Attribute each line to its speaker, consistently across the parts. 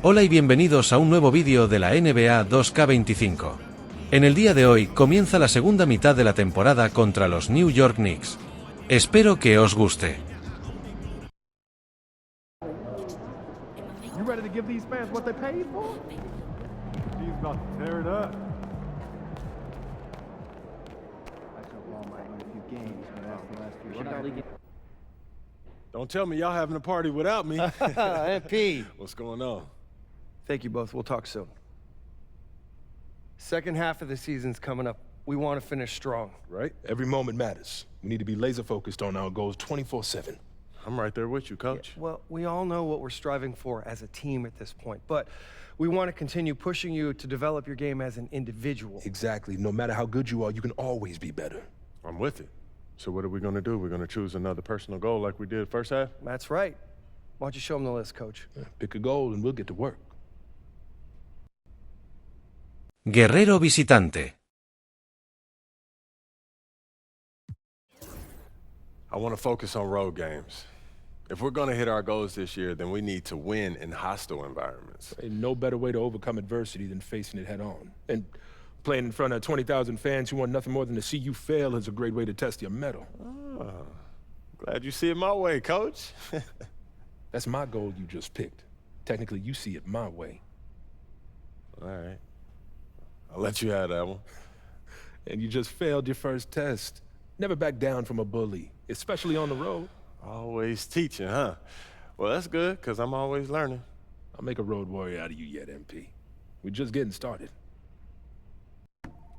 Speaker 1: Hola y bienvenidos a un nuevo vídeo de la NBA 2K25. En el día de hoy comienza la segunda mitad de la temporada contra los New York Knicks. Espero que os guste.
Speaker 2: Don't tell me y'all having a party without me.
Speaker 3: MP.
Speaker 2: What's going on?
Speaker 3: Thank you both. We'll talk soon. Second half of the season's coming up. We want to finish strong.
Speaker 4: Right? Every moment matters. We need to be laser focused on our goals 24/7.
Speaker 2: I'm right there with you, Coach.
Speaker 3: Well, we all know what we're striving for as a team at this point, but we want to continue pushing you to develop your game as an individual.
Speaker 4: Exactly. No matter how good you are, you can always be better.
Speaker 2: I'm with it. So what are we going to do? We're going to choose another personal goal like we did first half?
Speaker 3: That's right. Why don't you show them the list, Coach?
Speaker 4: Pick a goal and we'll get to work.
Speaker 1: Guerrero visitante.
Speaker 2: I want to focus on road games. If we're going to hit our goals this year, then we need to win in hostile environments.
Speaker 4: Ain't no better way to overcome adversity than facing it head on. And playing in front of 20,000 fans who want nothing more than to see you fail is a great way to test your mettle.
Speaker 2: Oh, glad you see it my way, Coach.
Speaker 4: That's my goal you just picked. Technically, you see it my way.
Speaker 2: All right. I'll let you have that one.
Speaker 4: And you just failed your first test. Never back down from a bully, especially on the road.
Speaker 2: Always teaching, huh? Well, that's good, because I'm always learning.
Speaker 4: I'll make a road warrior out of you yet, MP. We're just getting started.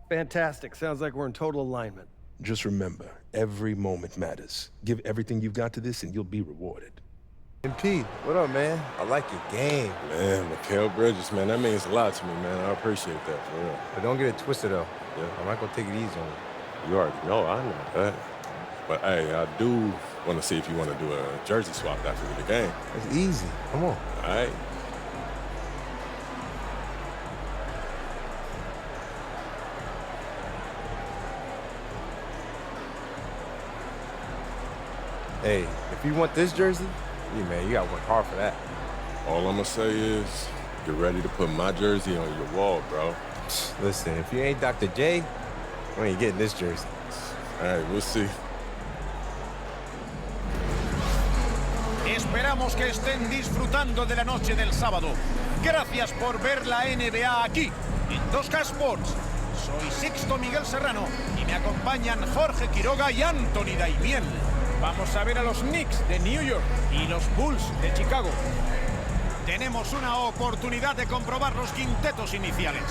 Speaker 3: Fantastic. Sounds like we're in total alignment.
Speaker 4: Just remember, every moment matters. Give everything you've got to this and you'll be rewarded.
Speaker 5: MP, what up, man? I like your game.
Speaker 2: Man, Mikal Bridges, man, that means a lot to me, man. I appreciate that, for real.
Speaker 5: But don't get it twisted, though.
Speaker 2: Yeah.
Speaker 5: I'm not gonna take it easy on you.
Speaker 2: You already know, I know that. But, hey, I do want to see if you want to do a jersey swap after the game.
Speaker 5: It's easy. Come on.
Speaker 2: All right?
Speaker 5: Hey, if you want this jersey, yeah, man, you gotta work hard for that.
Speaker 2: All I'm going to say is, get ready to put my jersey on your wall, bro.
Speaker 5: Listen, if you ain't Dr. J, you ain't getting this jersey.
Speaker 2: All right, we'll see.
Speaker 6: Esperamos que estén disfrutando de la noche del sábado. Gracias por ver la NBA aquí, en 2K Sports. Soy Sixto Miguel Serrano y me acompañan Jorge Quiroga y Anthony Daimiel. Vamos a ver a los Knicks de New York y los Bulls de Chicago. Tenemos una oportunidad de comprobar los quintetos iniciales.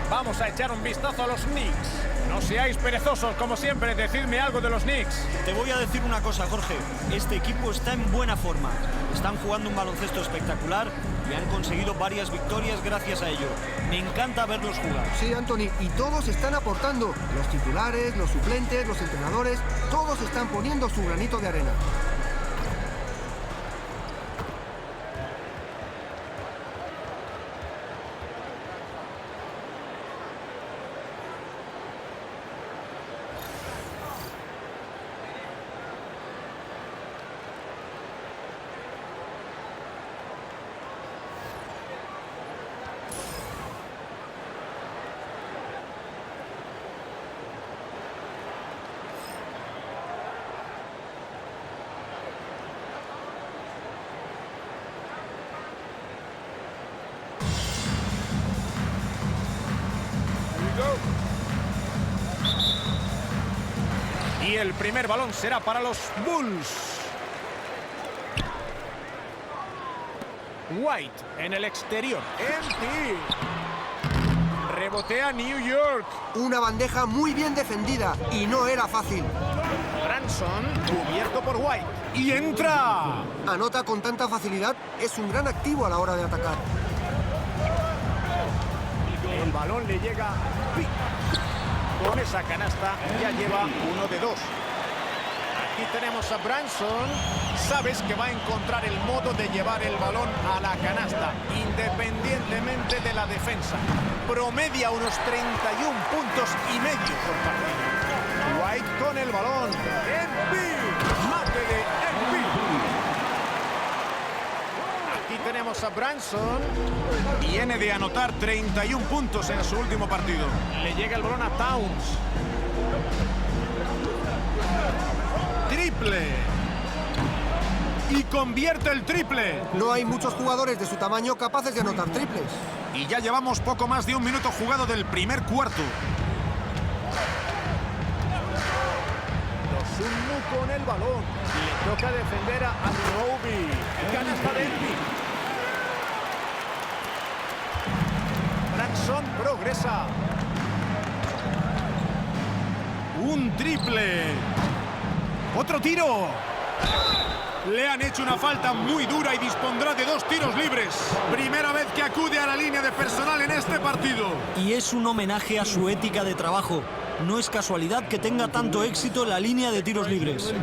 Speaker 6: Vamos a echar un vistazo a los Knicks. No seáis perezosos, como siempre, decidme algo de los Knicks.
Speaker 7: Te voy a decir una cosa, Jorge. Este equipo está en buena forma. Están jugando un baloncesto espectacular y han conseguido varias victorias gracias a ello. Me encanta verlos jugar.
Speaker 8: Sí, Anthony, y todos están aportando. Los titulares, los suplentes, los entrenadores, todos están poniendo su granito de arena.
Speaker 6: Y el primer balón será para los Bulls. White en el exterior. Empty. Rebotea New York.
Speaker 8: Una bandeja muy bien defendida y no era fácil.
Speaker 6: Branson cubierto por White. Y entra.
Speaker 8: Anota con tanta facilidad, es un gran activo a la hora de atacar.
Speaker 6: El balón le llega. Con esa canasta ya lleva 1 de 2. Aquí tenemos a Branson. Sabes que va a encontrar el modo de llevar el balón a la canasta, independientemente de la defensa. Promedia unos 31 puntos y medio por partido. White con el balón. Embiid. Mate de Embiid. Aquí tenemos a Branson. Viene de anotar 31 puntos en su último partido. Le llega el balón a Towns. Triple. Y convierte el triple.
Speaker 8: No hay muchos jugadores de su tamaño capaces de anotar triples.
Speaker 6: Y ya llevamos poco más de un minuto jugado del primer cuarto.
Speaker 9: Dosunmu con el balón. Le toca defender a Anunoby. Canasta de Envy.
Speaker 6: Branson progresa. Un triple. Otro tiro. Le han hecho una falta muy dura y dispondrá de 2 tiros libres. Primera vez que acude a la línea de personal en este partido.
Speaker 7: Y es un homenaje a su ética de trabajo. No es casualidad que tenga tanto éxito en la línea de tiros libres.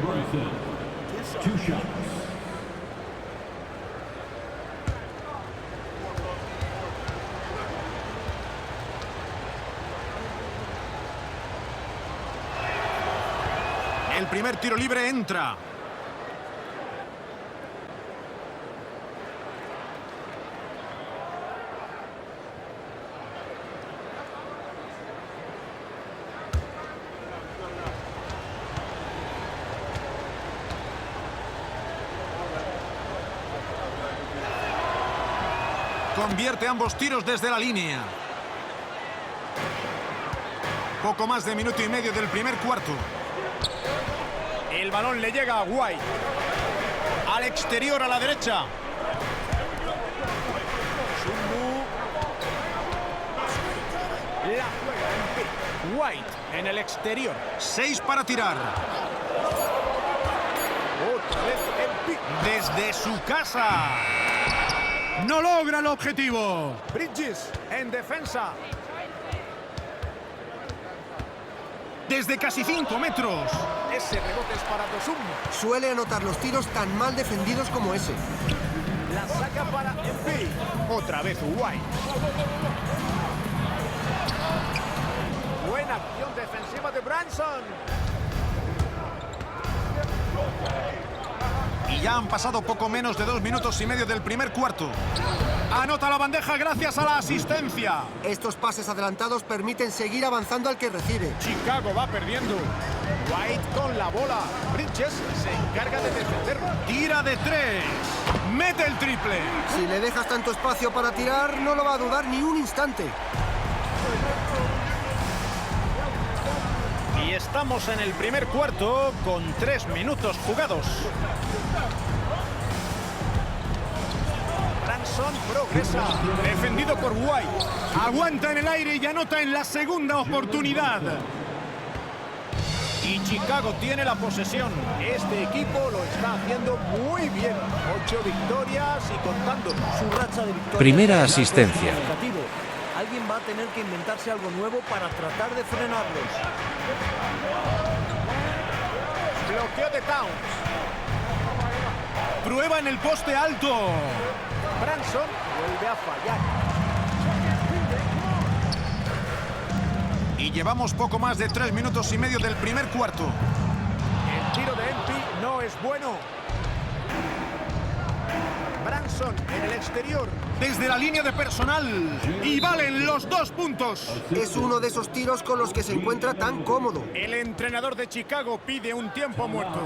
Speaker 6: El primer tiro libre entra. Convierte ambos tiros desde la línea. Poco más de minuto y medio del primer cuarto.
Speaker 9: El balón le llega a White.
Speaker 6: Al exterior, a la derecha.
Speaker 9: La juega en pick. White en el exterior.
Speaker 6: 6 para tirar.
Speaker 9: Otra vez en pick.
Speaker 6: Desde su casa. No logra el objetivo.
Speaker 9: Bridges en defensa.
Speaker 6: Desde casi 5 metros.
Speaker 9: Ese rebote es para Dosunmu.
Speaker 8: Suele anotar los tiros tan mal defendidos como ese.
Speaker 9: La saca para Envy. Otra vez White. Buena acción defensiva de Branson.
Speaker 6: Y ya han pasado poco menos de 2 minutos y medio del primer cuarto. Anota la bandeja gracias a la asistencia.
Speaker 8: Estos pases adelantados permiten seguir avanzando al que recibe.
Speaker 9: Chicago va perdiendo. White con la bola. Bridges se encarga de defenderlo.
Speaker 6: Tira de 3. Mete el triple.
Speaker 8: Si le dejas tanto espacio para tirar, no lo va a dudar ni un instante.
Speaker 6: Y estamos en el primer cuarto con 3 minutos jugados.
Speaker 9: Branson progresa.
Speaker 6: Defendido por White. Aguanta en el aire y anota en la segunda oportunidad.
Speaker 9: Y Chicago tiene la posesión. Este equipo lo está haciendo muy bien. 8 victorias y contando.
Speaker 7: Su racha de victorias.
Speaker 1: Primera asistencia.
Speaker 7: Significativo. Alguien va a tener que inventarse algo nuevo para tratar de frenarlos.
Speaker 9: Bloqueo de Towns.
Speaker 6: Prueba en el poste alto.
Speaker 9: Branson vuelve a fallar.
Speaker 6: Y llevamos poco más de 3 minutos y medio del primer cuarto.
Speaker 9: El tiro de Envy no es bueno. Branson en el exterior.
Speaker 6: Desde la línea de personal. Y valen los 2 puntos.
Speaker 8: Es uno de esos tiros con los que se encuentra tan cómodo.
Speaker 9: El entrenador de Chicago pide un tiempo muerto.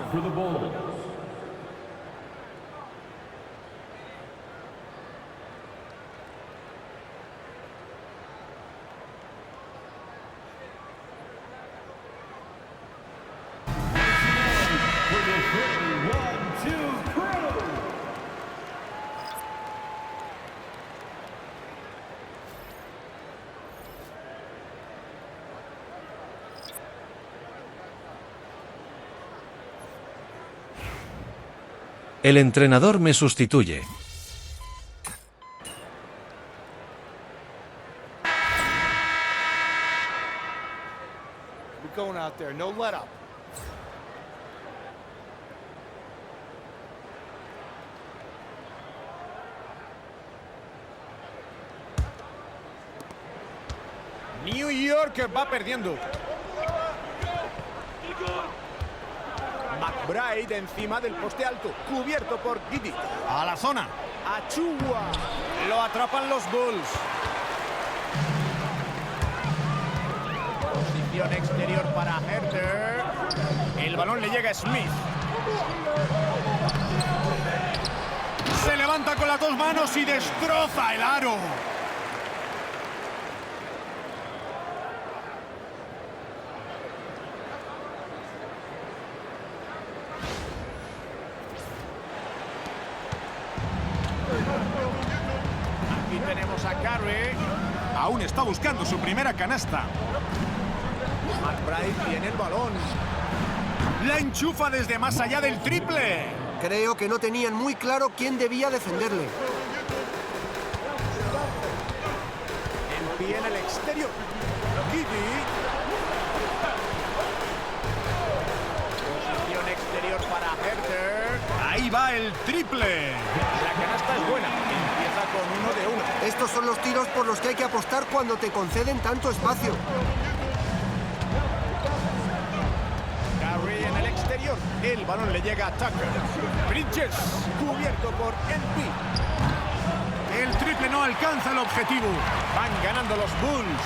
Speaker 1: El entrenador me sustituye.
Speaker 9: We're going out there, no let up. New York va perdiendo. McBride encima del poste alto, cubierto por Giddey.
Speaker 6: A la zona.
Speaker 9: Achua.
Speaker 6: Lo atrapan los Bulls.
Speaker 9: Posición exterior para Herter.
Speaker 6: El balón le llega a Smith. Se levanta con las dos manos y destroza el aro.
Speaker 9: Aquí tenemos a Curry.
Speaker 6: Aún está buscando su primera canasta.
Speaker 9: McBride tiene el balón.
Speaker 6: La enchufa desde más allá del triple.
Speaker 8: Creo que no tenían muy claro quién debía defenderle.
Speaker 9: En pie en el exterior. Giddy. Posición exterior para Herter.
Speaker 6: Ahí va el triple.
Speaker 9: La canasta es buena. Empieza con 1 de 1.
Speaker 8: Estos son los tiros por los que hay que apostar cuando te conceden tanto espacio.
Speaker 9: Curry en el exterior. El balón le llega a Tucker. Bridges, cubierto por NP.
Speaker 6: El triple no alcanza el objetivo.
Speaker 9: Van ganando los Bulls.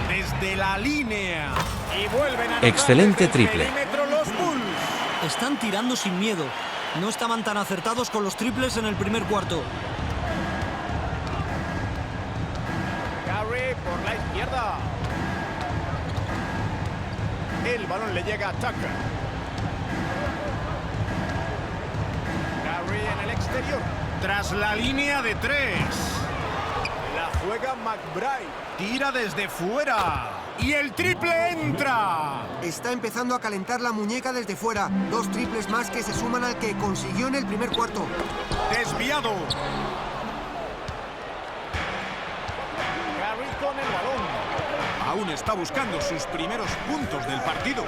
Speaker 6: Desde la línea.
Speaker 9: Y vuelven a anotar
Speaker 1: Excelente
Speaker 9: desde el
Speaker 1: triple.
Speaker 9: perímetro los Bulls.
Speaker 7: Están tirando sin miedo. No estaban tan acertados con los triples en el primer cuarto.
Speaker 9: Curry por la izquierda. El balón le llega a Tucker. Curry en el exterior.
Speaker 6: Tras la línea de 3.
Speaker 9: La juega McBride.
Speaker 6: Tira desde fuera. Y el triple entra.
Speaker 8: Está empezando a calentar la muñeca desde fuera. 2 triples más que se suman al que consiguió en el primer cuarto.
Speaker 6: Desviado.
Speaker 9: Curry con el balón.
Speaker 6: Aún está buscando sus primeros puntos del partido.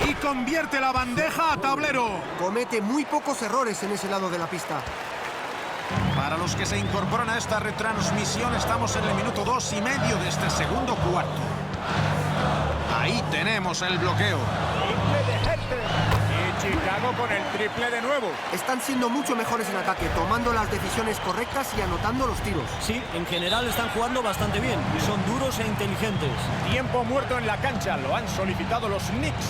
Speaker 6: Y convierte la bandeja a tablero.
Speaker 8: Comete muy pocos errores en ese lado de la pista.
Speaker 6: Para los que se incorporan a esta retransmisión, estamos en el minuto 2 y medio de este segundo cuarto. Ahí tenemos el bloqueo.
Speaker 9: Triple de Herter. Y Chicago con el triple de nuevo.
Speaker 8: Están siendo mucho mejores en ataque, tomando las decisiones correctas y anotando los tiros.
Speaker 7: Sí, en general están jugando bastante bien. Son duros e inteligentes.
Speaker 9: Tiempo muerto en la cancha. Lo han solicitado los Knicks.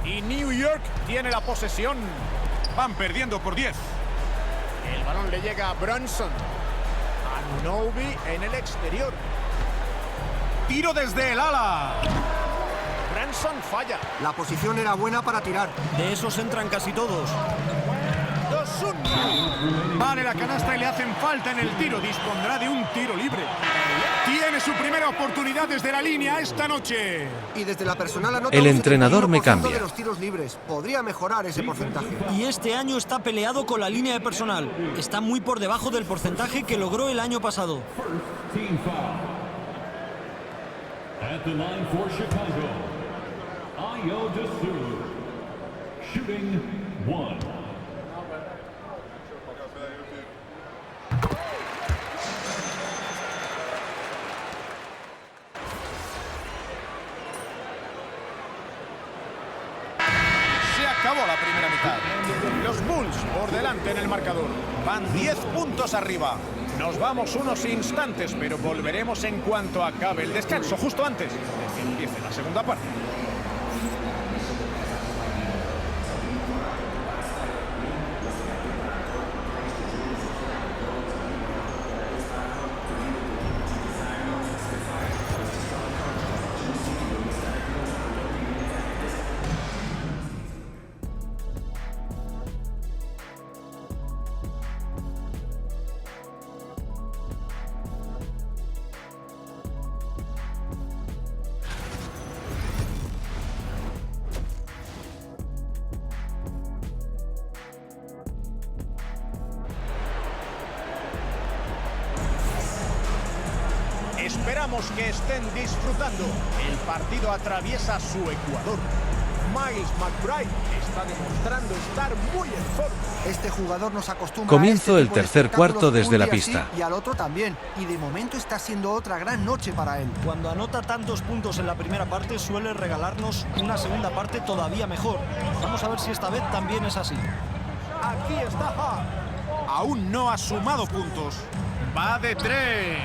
Speaker 9: Y New York tiene la posesión.
Speaker 6: Van perdiendo por 10.
Speaker 9: El balón le llega a Brunson. Anunoby en el exterior.
Speaker 6: Tiro desde el ala.
Speaker 9: Brunson falla.
Speaker 8: La posición era buena para tirar.
Speaker 7: De esos entran casi todos.
Speaker 9: 2-1.
Speaker 6: Vale la canasta y le hacen falta en el tiro. Dispondrá de un tiro libre. Tiene su primera oportunidad desde la línea esta noche.
Speaker 8: Y desde la personal anota
Speaker 1: El
Speaker 8: un
Speaker 1: entrenador me
Speaker 8: 71%
Speaker 1: cambia.
Speaker 8: de los tiros libres. Podría mejorar ese porcentaje.
Speaker 7: Y este año está peleado con la línea de personal. Está muy por debajo del porcentaje que logró el año pasado.
Speaker 10: Team foul. At the line for Chicago, Ayo Dosunmu, shooting 1.
Speaker 6: Se acabó la primera mitad.
Speaker 9: Los Bulls por delante en el marcador.
Speaker 6: Van 10 puntos arriba.
Speaker 9: Nos vamos unos instantes, pero volveremos en cuanto acabe el descanso, justo antes de que empiece la segunda parte. Esperamos que estén disfrutando. El partido atraviesa su Ecuador. Miles McBride está demostrando estar muy en forma.
Speaker 8: Este jugador nos acostumbra
Speaker 1: Comienzo
Speaker 8: a este
Speaker 1: el
Speaker 8: tipo de
Speaker 1: tercer
Speaker 8: espectáculos
Speaker 1: cuarto desde
Speaker 8: un
Speaker 1: la
Speaker 8: día
Speaker 1: pista.
Speaker 8: sí y al otro también. Y de momento está siendo otra gran noche para él.
Speaker 7: Cuando anota tantos puntos en la primera parte, suele regalarnos una segunda parte todavía mejor. Vamos a ver si esta vez también es así.
Speaker 9: Aquí está Hart.
Speaker 6: Aún no ha sumado puntos. Va de 3.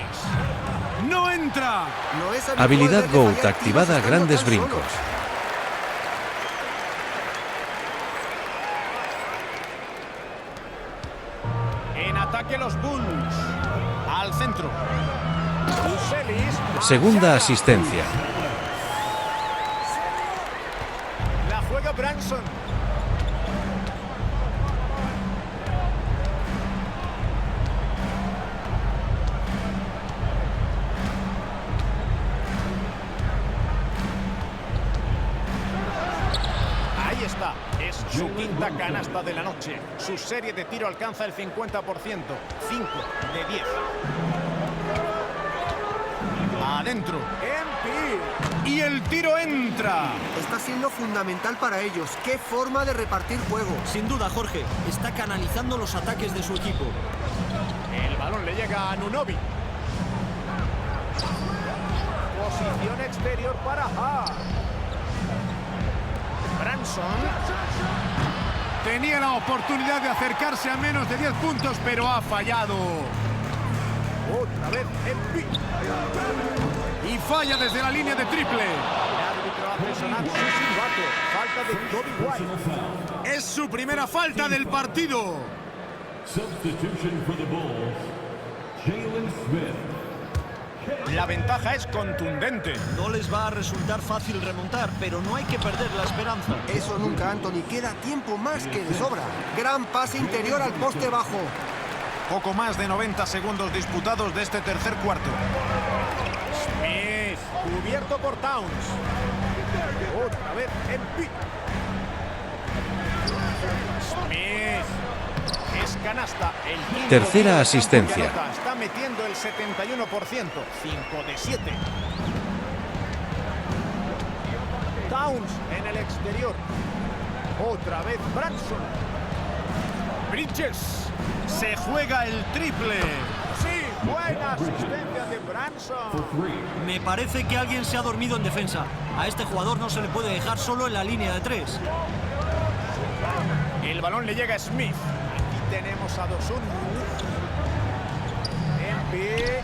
Speaker 6: ¡No entra!
Speaker 8: No es habitual
Speaker 1: Habilidad
Speaker 8: verle
Speaker 1: GOAT
Speaker 8: fallar
Speaker 1: activada,
Speaker 8: tiros estando
Speaker 1: grandes
Speaker 8: tan solo.
Speaker 1: brincos.
Speaker 6: En ataque los Bulls. Al centro.
Speaker 9: Buselis.
Speaker 1: Segunda asistencia.
Speaker 9: La juega Branson. Ahí está. Es su quinta canasta de la noche. Su serie de tiro alcanza el 50%. 5 de 10.
Speaker 6: Adentro.
Speaker 9: MP.
Speaker 6: Y el tiro entra.
Speaker 8: Está siendo fundamental para ellos. Qué forma de repartir juego.
Speaker 7: Sin duda, Jorge, está canalizando los ataques de su equipo.
Speaker 9: El balón le llega a Nunobi. Posición exterior para Hart. Branson.
Speaker 6: Tenía la oportunidad de acercarse a menos de 10 puntos, pero ha fallado.
Speaker 9: Otra vez MP.
Speaker 6: Y falla desde la línea de triple.
Speaker 9: El árbitro hace sonar su silbato. Falta de Toby White.
Speaker 6: Es su primera falta del partido.
Speaker 10: Substitution for the Bulls, Jalen Smith.
Speaker 6: La ventaja es contundente.
Speaker 7: No les va a resultar fácil remontar, pero no hay que perder la esperanza.
Speaker 8: Eso nunca, Anthony. Queda tiempo más que de sobra. Gran pase interior al poste bajo.
Speaker 6: Poco más de 90 segundos disputados de este tercer cuarto.
Speaker 9: Smith. Cubierto por Towns. Otra vez MP. Smith. Es canasta. El quinto
Speaker 1: Tercera
Speaker 9: tiro de
Speaker 1: asistencia.
Speaker 9: campo que anota. Está metiendo el 71%. 5 de 7. Towns en el exterior. Otra vez Branson.
Speaker 6: Bridges se juega el triple.
Speaker 9: Sí, buena asistencia de Branson.
Speaker 7: Me parece que alguien se ha dormido en defensa. A este jugador no se le puede dejar solo en la línea de 3.
Speaker 6: El balón le llega a Smith.
Speaker 9: Aquí tenemos a Dosun. MP.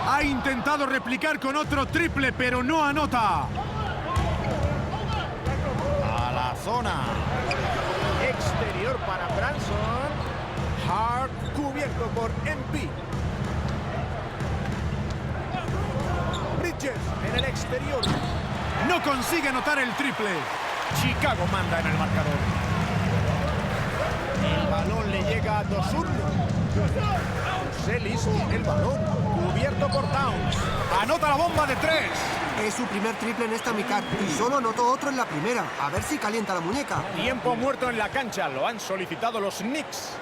Speaker 6: Ha intentado replicar con otro triple, pero no anota.
Speaker 9: A la zona. Exterior para Branson. Hart cubierto por MP. Bridges en el exterior.
Speaker 6: No consigue anotar el triple. Chicago manda en el marcador.
Speaker 9: El balón le llega a Dosun. Buselis tiene el balón. Cubierto por Towns.
Speaker 6: Anota la bomba de 3.
Speaker 8: Es su primer triple en esta mitad y solo anotó otro en la primera. A ver si calienta la muñeca.
Speaker 9: Tiempo muerto en la cancha. Lo han solicitado los Knicks.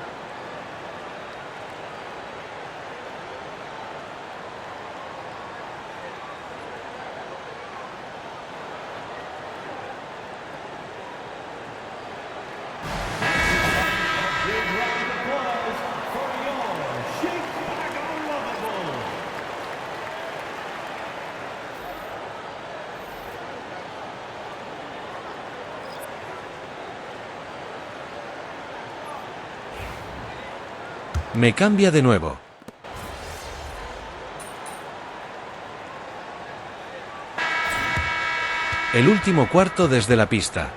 Speaker 1: Me cambia de nuevo. El último cuarto desde la pista.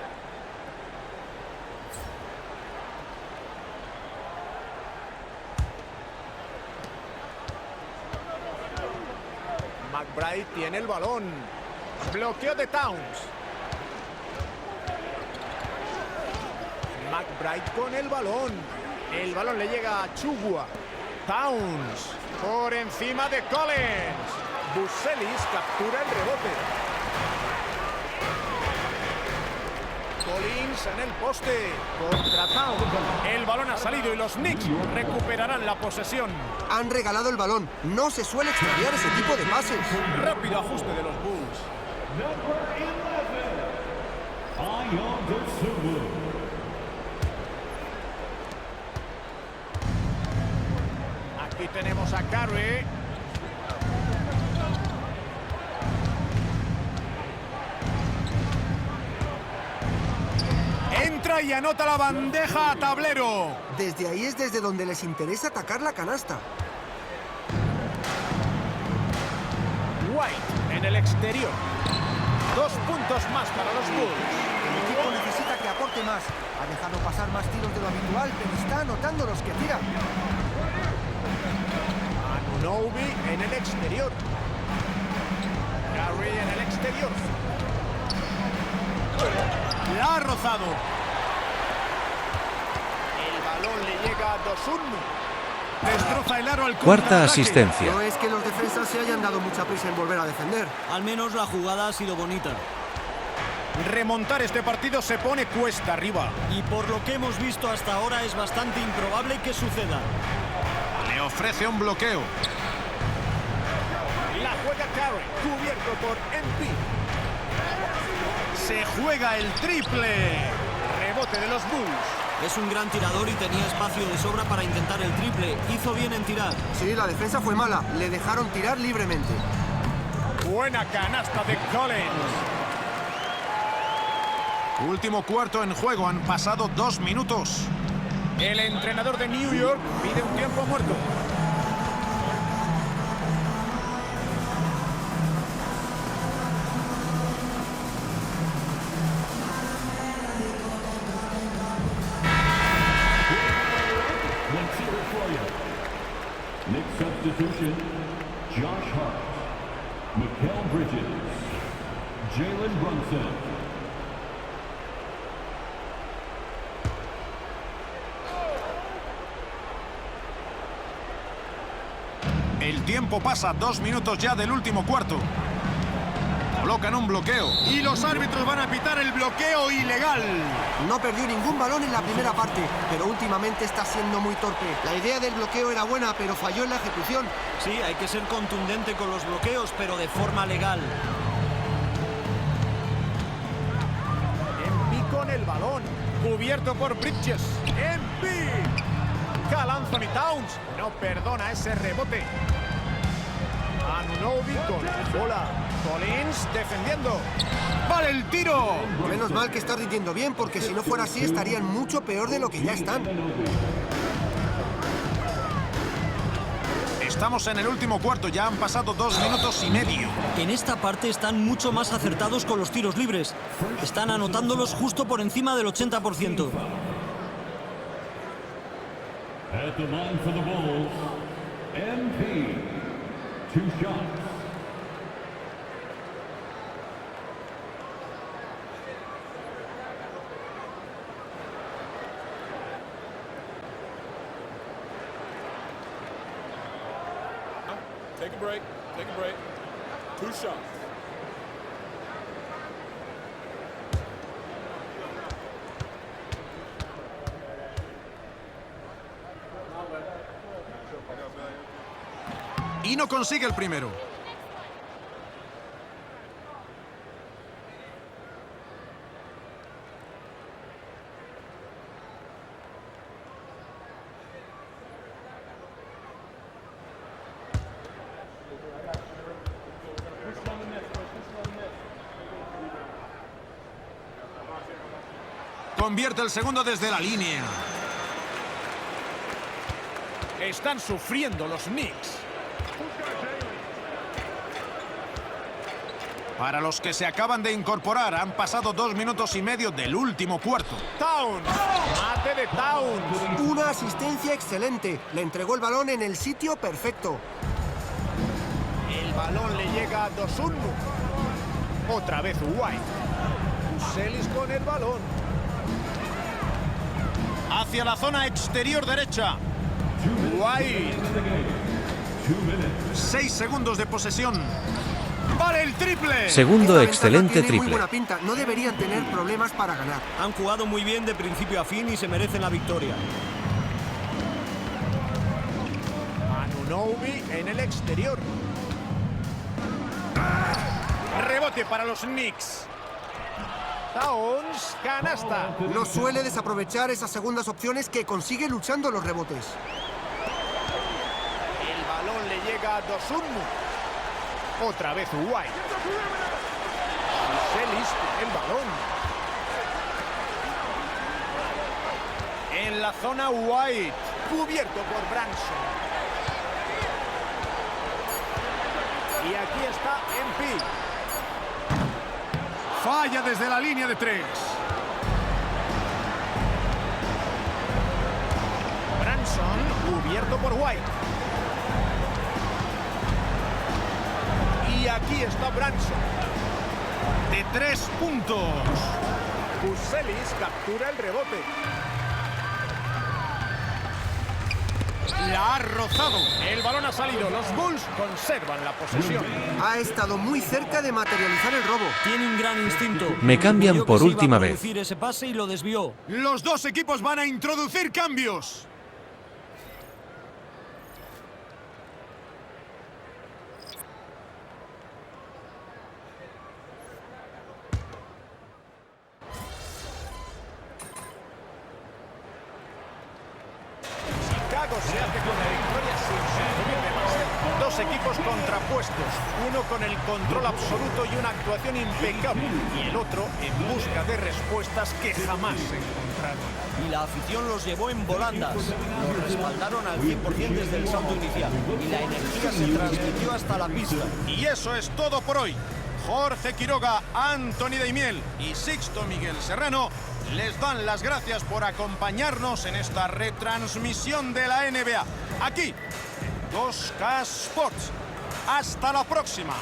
Speaker 9: McBride tiene el balón. Bloqueo de Towns. McBride con el balón. El balón le llega a Chugua. Towns por encima de Collins. Buselis captura el rebote. Collins en el poste. Contra Town. El balón ha salido y los Knicks recuperarán la posesión.
Speaker 8: Han regalado el balón. No se suele extraviar ese tipo de pases.
Speaker 9: Rápido ajuste de los Bulls.
Speaker 10: Ion Dosunmu.
Speaker 9: Aquí tenemos a Curry. Entra y anota la bandeja a tablero.
Speaker 8: Desde ahí es desde donde les interesa atacar la canasta.
Speaker 9: White en el exterior. 2 puntos más para los Bulls.
Speaker 8: El equipo necesita que aporte más. Ha dejado pasar más tiros de lo habitual, pero está anotando los que tira.
Speaker 9: Anunoby en el exterior. Curry en el exterior. La ha rozado. El balón le llega a Dosunmu. Destroza el aro al
Speaker 1: Cuarta
Speaker 9: contraataque.
Speaker 1: asistencia.
Speaker 8: No es que los defensas se hayan dado mucha prisa en volver a defender.
Speaker 7: Al menos la jugada ha sido bonita.
Speaker 9: Remontar este partido se pone cuesta arriba.
Speaker 7: Y por lo que hemos visto hasta ahora es bastante improbable que suceda.
Speaker 6: Le ofrece un bloqueo.
Speaker 9: La juega Curry, cubierto por MP.
Speaker 6: Se juega el triple.
Speaker 9: Rebote de los Bulls.
Speaker 7: Es un gran tirador y tenía espacio de sobra para intentar el triple. Hizo bien en tirar.
Speaker 8: Sí, la defensa fue mala. Le dejaron tirar libremente.
Speaker 9: Buena canasta de Collins.
Speaker 6: Último cuarto en juego, han pasado 2 minutos.
Speaker 9: El entrenador de New York pide un tiempo muerto.
Speaker 10: Let's hear it for you. Next substitution, Josh Hart, Mikal Bridges, Jalen Brunson.
Speaker 6: El tiempo pasa, 2 minutos ya del último cuarto. Colocan un bloqueo.
Speaker 9: Y los árbitros van a pitar el bloqueo ilegal.
Speaker 8: No perdió ningún balón en la primera parte, pero últimamente está siendo muy torpe. La idea del bloqueo era buena, pero falló en la ejecución.
Speaker 7: Sí, hay que ser contundente con los bloqueos, pero de forma legal.
Speaker 9: MP con el balón. Cubierto por Bridges. MP. Cal Anthony Towns no perdona ese rebote. Anunoby con la bola. Collins defendiendo. ¡Vale el tiro!
Speaker 8: Menos mal que está rindiendo bien, porque si no fuera así estarían mucho peor de lo que ya están.
Speaker 6: Estamos en el último cuarto, ya han pasado 2 minutos y medio.
Speaker 7: En esta parte están mucho más acertados con los tiros libres. Están anotándolos justo por encima del 80%.
Speaker 10: At the line for the Bulls, MP. 2 shots.
Speaker 4: Take a break. Take a break. 2 shots.
Speaker 6: Y no consigue el primero. Convierte el segundo desde la línea.
Speaker 9: Están sufriendo los Knicks.
Speaker 6: Para los que se acaban de incorporar, han pasado 2 minutos y medio del último cuarto.
Speaker 9: Towns. Mate de Towns.
Speaker 8: Una asistencia excelente. Le entregó el balón en el sitio perfecto.
Speaker 9: El balón le llega a Dosunmu. Otra vez White. Uselis con el balón.
Speaker 6: Hacia la zona exterior derecha.
Speaker 9: White.
Speaker 6: 6 segundos de posesión. ¡Vale el triple!
Speaker 1: Segundo
Speaker 8: Esta
Speaker 1: excelente
Speaker 8: ventaja tiene muy
Speaker 1: triple.
Speaker 8: buena pinta. No deberían tener problemas para ganar.
Speaker 7: Han jugado muy bien de principio a fin y se merecen la victoria.
Speaker 9: Anunoby en el exterior.
Speaker 6: Rebote para los Knicks.
Speaker 9: Towns, canasta.
Speaker 8: No suele desaprovechar esas segundas opciones que consigue luchando los rebotes.
Speaker 9: El balón le llega a Dosunmu. Otra vez White. Celis en balón.
Speaker 6: En la zona White.
Speaker 9: Cubierto por Branson. Y aquí está MP.
Speaker 6: Falla desde la línea de 3.
Speaker 9: Branson cubierto por White. Y aquí está Branson.
Speaker 6: De 3 puntos.
Speaker 9: Buzelis captura el rebote.
Speaker 6: La ha rozado.
Speaker 9: El balón ha salido. Los Bulls conservan la posesión.
Speaker 8: Ha estado muy cerca de materializar el robo.
Speaker 7: Tiene un gran instinto.
Speaker 1: Me cambian
Speaker 7: Creyó que
Speaker 1: por
Speaker 7: se iba a
Speaker 1: última vez.
Speaker 7: producir ese pase y lo desvió.
Speaker 6: Los dos equipos van a introducir cambios.
Speaker 9: Chicago se hace con la victoria sin sufrir demasiado. Dos equipos contrapuestos, uno con el control absoluto y una actuación impecable, y el otro en busca de respuestas que jamás se encontraron.
Speaker 7: Y la afición los llevó en volandas. Los respaldaron al 100% desde el salto inicial. Y la energía se transmitió hasta la pista.
Speaker 6: Y eso es todo por hoy. Jorge Quiroga, Anthony Daimiel y Sixto Miguel Serrano les dan las gracias por acompañarnos en esta retransmisión de la NBA. Aquí, en 2K Sports. Hasta la próxima.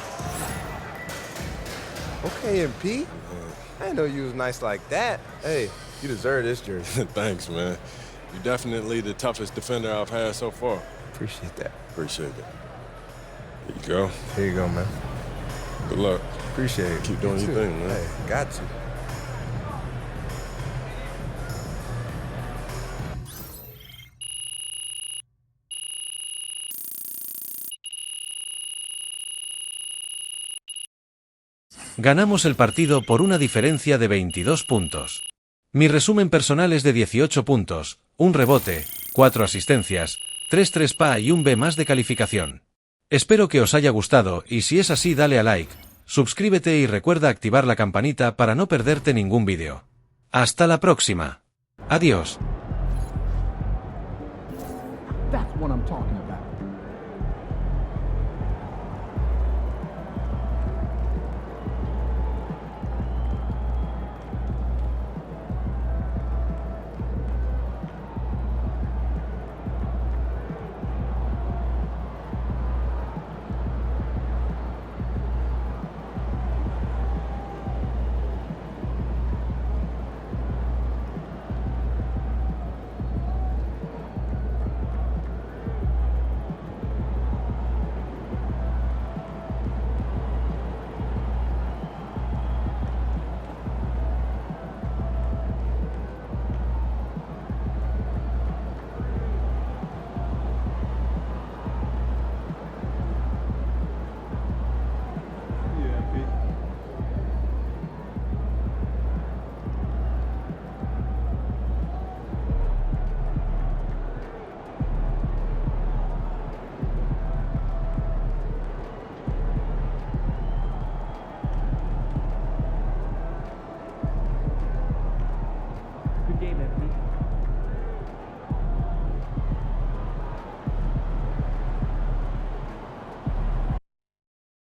Speaker 5: Okay, MP. I didn't know you was nice like that. Hey, you deserve this jersey.
Speaker 2: Thanks, man. You're definitely the toughest defender I've had so far.
Speaker 5: Appreciate that.
Speaker 2: Appreciate it. Here you go.
Speaker 5: Here you go, man.
Speaker 2: Good luck.
Speaker 5: Appreciate it.
Speaker 2: Keep doing
Speaker 5: You
Speaker 2: your
Speaker 5: too.
Speaker 2: thing, man.
Speaker 5: Hey, got to.
Speaker 1: Ganamos el partido por una diferencia de 22 puntos. Mi resumen personal es de 18 puntos, un rebote, 4 asistencias, 3 3-pa y un B+ de calificación. Espero que os haya gustado y si es así dale a like, suscríbete y recuerda activar la campanita para no perderte ningún vídeo. Hasta la próxima. Adiós.
Speaker 10: That's what I'm talking about.